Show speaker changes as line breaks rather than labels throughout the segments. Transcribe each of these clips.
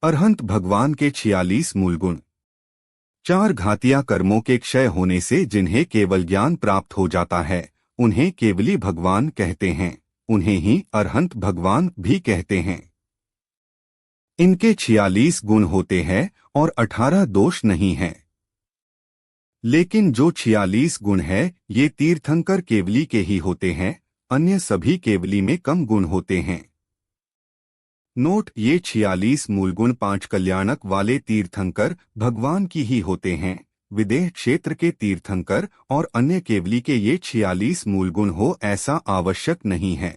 अरहंत भगवान के 46 मूल गुण। 4 घातिया कर्मों के क्षय होने से जिन्हें केवल ज्ञान प्राप्त हो जाता है उन्हें केवली भगवान कहते हैं। उन्हें ही अरहंत भगवान भी कहते हैं। इनके 46 गुण होते हैं और 18 दोष नहीं हैं। लेकिन जो 46 गुण है ये तीर्थंकर केवली के ही होते हैं, अन्य सभी केवली में कम गुण होते हैं। नोट, ये 46 मूल गुण 5 कल्याणक वाले तीर्थंकर भगवान की ही होते हैं। विदेह क्षेत्र के तीर्थंकर और अन्य केवली के ये 46 मूल गुण हो ऐसा आवश्यक नहीं है।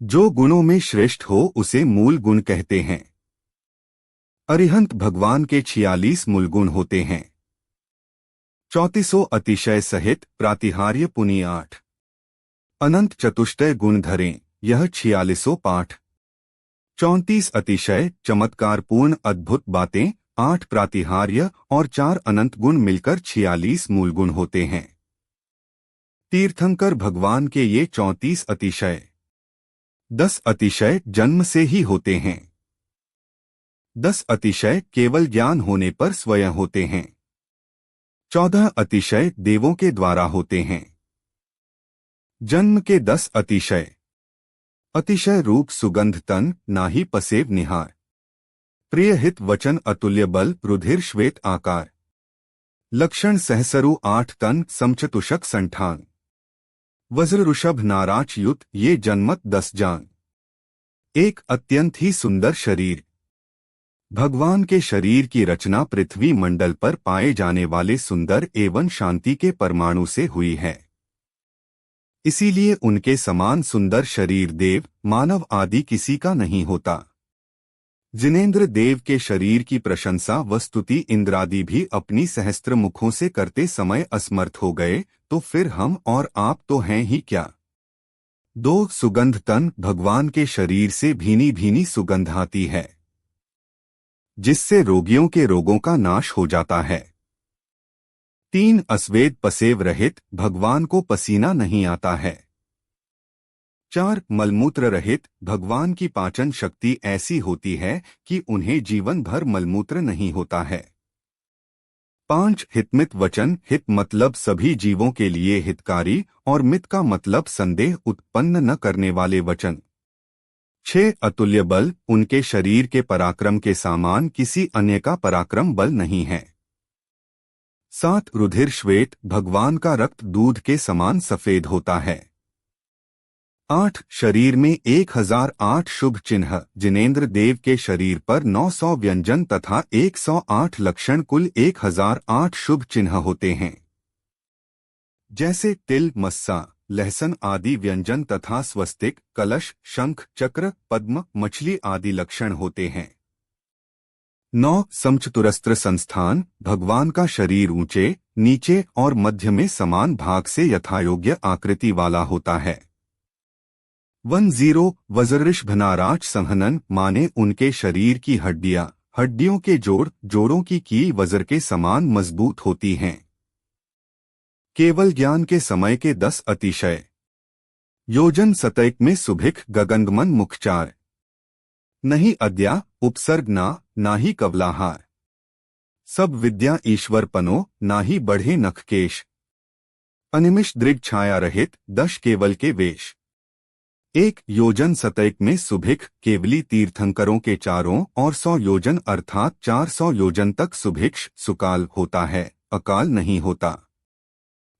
जो गुणों में श्रेष्ठ हो उसे मूल गुण कहते हैं। अरिहंत भगवान के 46 मूल गुण होते हैं। 34 अतिशय सहित प्रातिहार्य पुनि 8 अनंत चतुष्टय गुण धरें, यह 46 पाठ। 34 अतिशय चमत्कारपूर्ण अद्भुत बातें, 8 प्रातिहार्य और 4 अनंत गुण मिलकर 46 मूल गुण होते हैं। तीर्थंकर भगवान के ये 34 अतिशय। 10 अतिशय जन्म से ही होते हैं। 10 अतिशय केवल ज्ञान होने पर स्वयं होते हैं। 14 अतिशय देवों के द्वारा होते हैं। जन्म के 10 अतिशय। अतिशय रूप सुगंध तन नाही पसेव निहार, प्रिय हित वचन अतुल्य बल रुधिर श्वेत आकार, लक्षण सहसरु 8 तन समचतुषक संठान, वज्र ऋषभ नाराच युत ये जन्मत 10 जान। एक अत्यंत ही सुंदर शरीर। भगवान के शरीर की रचना पृथ्वी मंडल पर पाए जाने वाले सुंदर एवं शांति के परमाणु से हुई है। इसीलिए उनके समान सुंदर शरीर देव मानव आदि किसी का नहीं होता। जिनेंद्र देव के शरीर की प्रशंसा व स्तुति इंद्रादि भी अपनी सहस्त्र मुखों से करते समय असमर्थ हो गए, तो फिर हम और आप तो हैं ही क्या। 2 सुगंध तन भगवान के शरीर से भीनी भीनी सुगंध आती है, जिससे रोगियों के रोगों का नाश हो जाता है। 3 अस्वेद पसेव रहित भगवान को पसीना नहीं आता है। 4 मलमूत्र रहित भगवान की पाचन शक्ति ऐसी होती है कि उन्हें जीवन भर मलमूत्र नहीं होता है। 5 हितमित वचन, हित मतलब सभी जीवों के लिए हितकारी और मित का मतलब संदेह उत्पन्न न करने वाले वचन। 6 अतुल्य बल, उनके शरीर के पराक्रम के समान किसी अन्य का पराक्रम बल नहीं है। 7 रुधिर श्वेत, भगवान का रक्त दूध के समान सफेद होता है। 8 शरीर में 1008 शुभ चिन्ह, जिनेंद्र देव के शरीर पर 900 व्यंजन तथा 108 लक्षण, कुल 1008 शुभ चिन्ह होते हैं। जैसे तिल, मस्सा, लहसुन आदि व्यंजन तथा स्वस्तिक, कलश, शंख, चक्र, पद्म, मछली आदि लक्षण होते हैं। 9 समचतुरस्त्र संस्थान, भगवान का शरीर ऊंचे, नीचे और मध्य में समान भाग से यथायोग्य आकृति वाला होता है। 10 वज्रऋषभनाराच संहनन, माने उनके शरीर की हड्डियों के जोड़ों की कील वज्र के समान मजबूत होती हैं। केवल ज्ञान के समय के 10 अतिशय। योजन सतैक में सुभिख गगनगमन मुखचार, नहीं अद्या उपसर्ग ना ही कवलाहार, सब विद्या ईश्वर पनो नाही बढ़े नखकेश, अनिमिष दृग छाया रहित 10 केवल के वेश। 1 योजन सतैक में सुभिख केवली तीर्थंकरों के चारों और 100 योजन अर्थात 400 योजन तक सुभिक्ष सुकाल होता है, अकाल नहीं होता।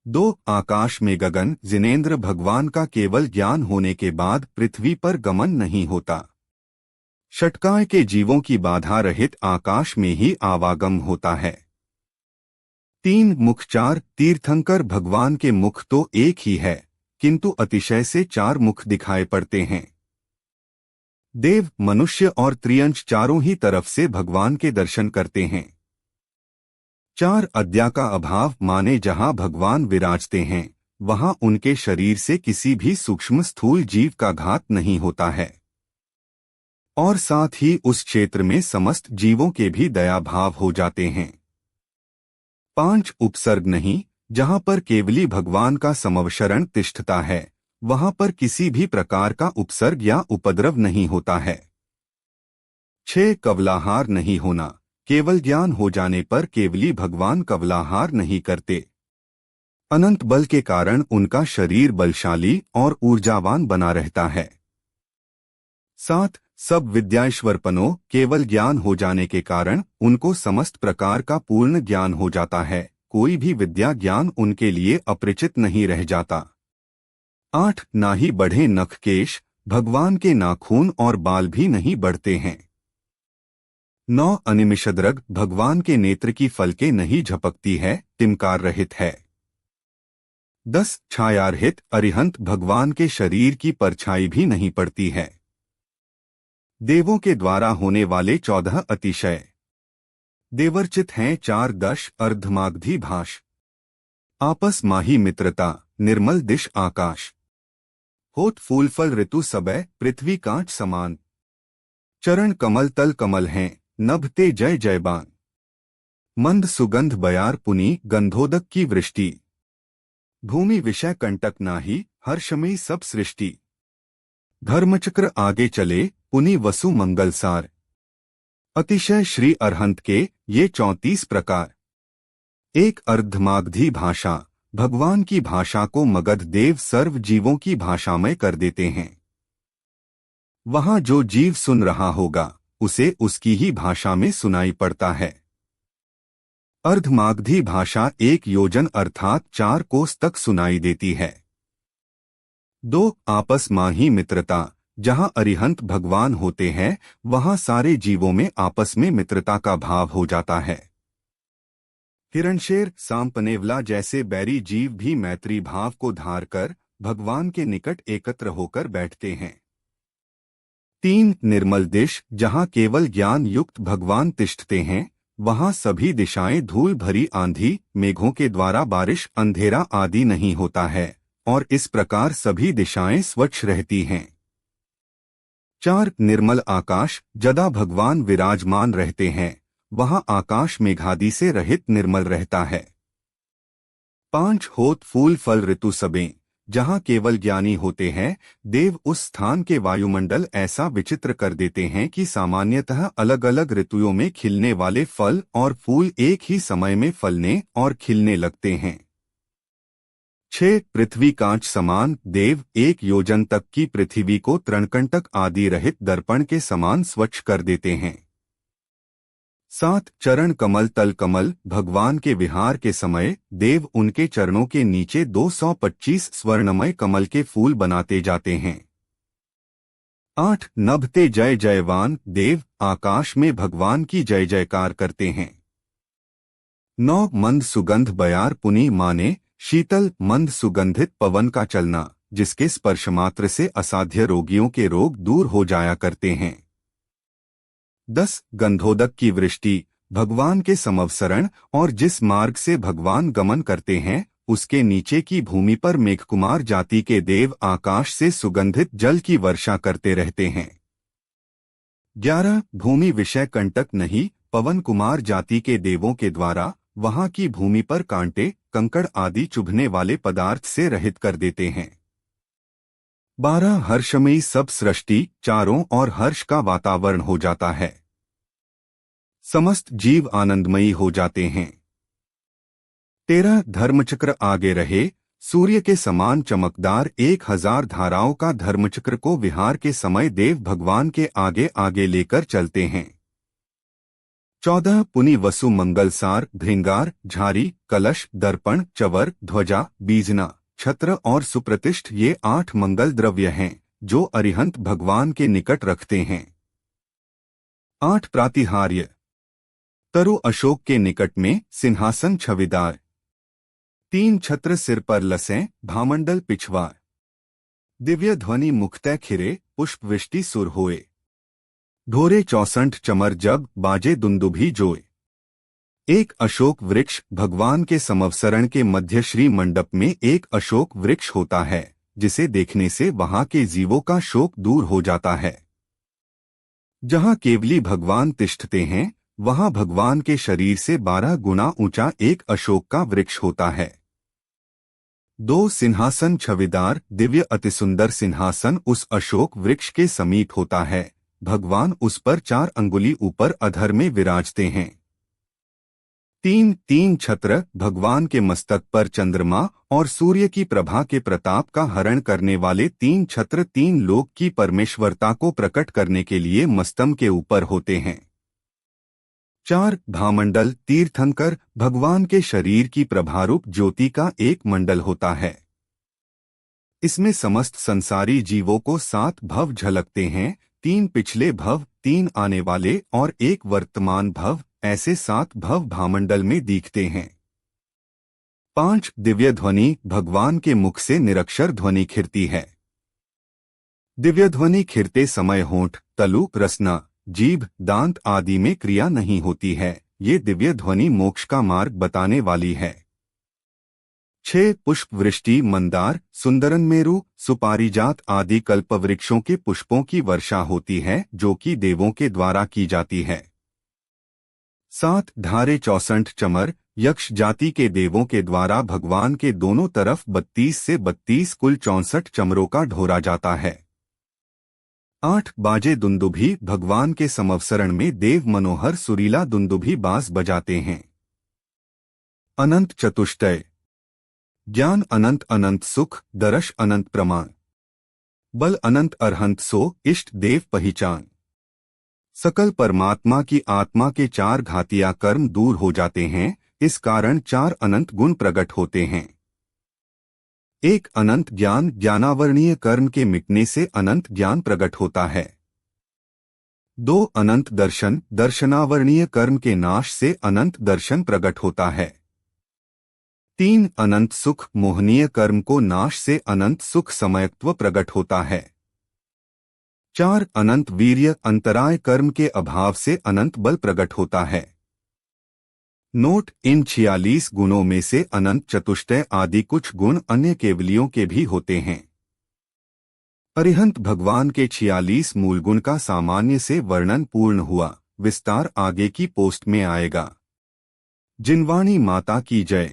2 आकाश में गगन, जिनेंद्र भगवान का केवल ज्ञान होने के बाद पृथ्वी पर गमन नहीं होता। षटकाय के जीवों की बाधा रहित आकाश में ही आवागम होता है। 3 मुख 4 तीर्थंकर भगवान के मुख तो एक ही है, किंतु अतिशय से 4 मुख दिखाई पड़ते हैं। देव, मनुष्य और त्रियंश चारों ही तरफ से भगवान के दर्शन करते हैं। 4 अद्या का अभाव, माने जहां भगवान विराजते हैं वहां उनके शरीर से किसी भी सूक्ष्म स्थूल जीव का घात नहीं होता है, और साथ ही उस क्षेत्र में समस्त जीवों के भी दया भाव हो जाते हैं। 5 उपसर्ग नहीं, जहां पर केवली भगवान का समवशरण तिष्ठता है वहां पर किसी भी प्रकार का उपसर्ग या उपद्रव नहीं होता है। 6 कवलाहार नहीं होना। केवल ज्ञान हो जाने पर केवली भगवान कवलाहार नहीं करते। अनंत बल के कारण उनका शरीर बलशाली और ऊर्जावान बना रहता है। 7 सब विद्याश्वरपनो केवल ज्ञान हो जाने के कारण उनको समस्त प्रकार का पूर्ण ज्ञान हो जाता है। कोई भी विद्या ज्ञान उनके लिए अपरिचित नहीं रह जाता। 8 ना ही बढ़े नख केश, भगवान के नाखून और बाल भी नहीं बढ़ते हैं। 9 अनिमिषद्रग भगवान के नेत्र की फलके नहीं झपकती है, टिमकार रहित है। 10 छायारहित अरिहंत भगवान के शरीर की परछाई भी नहीं पड़ती है। देवों के द्वारा होने वाले 14 अतिशय देवर्चित हैं। 4 दश अर्धमागधी भाष, आपस माही मित्रता, निर्मल दिश आकाश, होत फूल फल ऋतु सबय पृथ्वी कांच समान, चरण कमल तल कमल हैं, नभते जय जयबान, मंद सुगंध बयार पुनी गंधोदक की वृष्टि, भूमि विषय कंटक नाही हर्षमयी सब सृष्टि, धर्मचक्र आगे चले पुनि वसु मंगलसार, अतिशय श्री अरहंत के ये 34 प्रकार। एक अर्धमागधी भाषा, भगवान की भाषा को मगध देव सर्व जीवों की भाषा में कर देते हैं। वहां जो जीव सुन रहा होगा उसे उसकी ही भाषा में सुनाई पड़ता है। अर्धमागधी भाषा 1 योजन अर्थात 4 कोस तक सुनाई देती है। 2 आपस माही मित्रता, जहां अरिहंत भगवान होते हैं वहां सारे जीवों में आपस में मित्रता का भाव हो जाता है। हिरणशेर सांपनेवला जैसे बैरी जीव भी मैत्री भाव को धार कर भगवान के निकट एकत्र होकर बैठते हैं। 3 निर्मल दिश, जहां केवल ज्ञान युक्त भगवान तिष्ठते हैं वहां सभी दिशाएं धूल भरी आंधी मेघों के द्वारा बारिश अंधेरा आदि नहीं होता है और इस प्रकार सभी दिशाएं स्वच्छ रहती हैं। 4 निर्मल आकाश, जदा भगवान विराजमान रहते हैं वहां आकाश मेघादि से रहित निर्मल रहता है। 5 होत फूल फल ऋतु सबें, जहां केवल ज्ञानी होते हैं देव उस स्थान के वायुमंडल ऐसा विचित्र कर देते हैं कि सामान्यतः अलग अलग ऋतुओं में खिलने वाले फल और फूल एक ही समय में फलने और खिलने लगते हैं। 6 पृथ्वी कांच समान, देव 1 योजन तक की पृथ्वी को तृणकंटक आदि रहित दर्पण के समान स्वच्छ कर देते हैं। 7 चरण कमल तल कमल, भगवान के विहार के समय देव उनके चरणों के नीचे 225 स्वर्णमय कमल के फूल बनाते जाते हैं। 8 नभते जय जयवान, देव आकाश में भगवान की जय जयकार करते हैं। 9 मंद सुगंध बयार पुनी माने, शीतल मंद सुगंधित पवन का चलना जिसके स्पर्श मात्र से असाध्य रोगियों के रोग दूर हो जाया करते हैं। 10 गंधोदक की वृष्टि, भगवान के समवसरण और जिस मार्ग से भगवान गमन करते हैं उसके नीचे की भूमि पर मेघकुमार जाति के देव आकाश से सुगंधित जल की वर्षा करते रहते हैं। 11 भूमि विषय कंटक नहीं, पवन कुमार जाति के देवों के द्वारा वहां की भूमि पर कांटे कंकड़ आदि चुभने वाले पदार्थ से रहित कर देते हैं। 12 हर्षमयी सब सृष्टि, चारों ओर हर्ष का वातावरण हो जाता है, समस्त जीव आनंदमयी हो जाते हैं। 13 धर्मचक्र आगे रहे, सूर्य के समान चमकदार 1000 धाराओं का धर्मचक्र को विहार के समय देव भगवान के आगे आगे लेकर चलते हैं। 14 पुनि वसु मंगलसार, भृंगार, झारी, कलश, दर्पण, चवर, ध्वजा, बीजना, छत्र और सुप्रतिष्ठ ये 8 मंगल द्रव्य हैं जो अरिहंत भगवान के निकट रखते हैं। 8 प्रातिहार्य, तरु अशोक के निकट में सिंहासन छविदार, 3 छत्र सिर पर लसें, भामंडल पिछवा, दिव्य ध्वनि मुखतः खिरे, पुष्प वृष्टि सुर होए, ढोरे 64 चमर जब बाजे दुंदुभी जोए। 1 अशोक वृक्ष, भगवान के समवसरण के मध्य श्री मंडप में एक अशोक वृक्ष होता है जिसे देखने से वहां के जीवों का शोक दूर हो जाता है। जहां केवली भगवान तिष्ठते हैं वहां भगवान के शरीर से 12 गुना ऊंचा एक अशोक का वृक्ष होता है। 2 सिंहासन छविदार, दिव्य अतिसुंदर सिंहासन उस अशोक वृक्ष के समीप होता है भगवान उस पर 4 अंगुली ऊपर अधर में विराजते हैं। 3 छत्र, भगवान के मस्तक पर चंद्रमा और सूर्य की प्रभा के प्रताप का हरण करने वाले 3 छत्र 3 लोक की परमेश्वरता को प्रकट करने के लिए मस्तक के ऊपर होते हैं। 4 भामंडल, तीर्थंकर, भगवान के शरीर की प्रभारूप ज्योति का एक मंडल होता है। इसमें समस्त संसारी जीवों को 7 भव झलकते हैं, 3 पिछले भव, 3 आने वाले और 1 वर्तमान भव, ऐसे 7 भव भामंडल में दिखते हैं। 5 दिव्य ध्वनि, भगवान के मुख से निरक्षर ध्वनि खिरती है। दिव्य ध्वनि खिरते समय होंठ, तलु, रसना, जीभ, दांत आदि में क्रिया नहीं होती है। ये दिव्य ध्वनि मोक्ष का मार्ग बताने वाली है। 6 पुष्प वृष्टि, मंदार, सुंदरनमेरु, सुपारिजात आदि कल्पवृक्षों के पुष्पों की वर्षा होती है, जो कि देवों के द्वारा की जाती है। 7 धारे 64 चमर, यक्ष जाति के देवों के द्वारा भगवान के दोनों तरफ 32 से 32 कुल 64 चमरों का ढोरा जाता है। 8 बाजे दुंदुभी, भगवान के समवसरण में देव मनोहर सुरीला दुंदुभी बाज बजाते हैं। अनंत चतुष्टय, ज्ञान अनंत, अनंत सुख, दर्श अनंत प्रमाण, बल अनंत, अरहंत सो, इष्ट देव पहचान। सकल परमात्मा की आत्मा के 4 घातिया कर्म दूर हो जाते हैं, इस कारण 4 अनंत गुण प्रकट होते हैं। 1 अनंत ज्ञान, ज्ञानावरणीय कर्म के मिटने से अनंत ज्ञान प्रकट होता है। 2 अनंत दर्शन, दर्शनावरणीय कर्म के नाश से अनंत दर्शन प्रकट होता है। 3 अनंत सुख, मोहनीय कर्म को नाश से अनंत सुख समयत्व प्रकट होता है। 4 अनंत वीर्य, अंतराय कर्म के अभाव से अनंत बल प्रकट होता है। नोट, इन 46 गुणों में से अनंत चतुष्टय आदि कुछ गुण अन्य केवलियों के भी होते हैं। अरिहंत भगवान के 46 मूल गुण का सामान्य से वर्णन पूर्ण हुआ, विस्तार आगे की पोस्ट में आएगा। जिनवाणी माता की जय।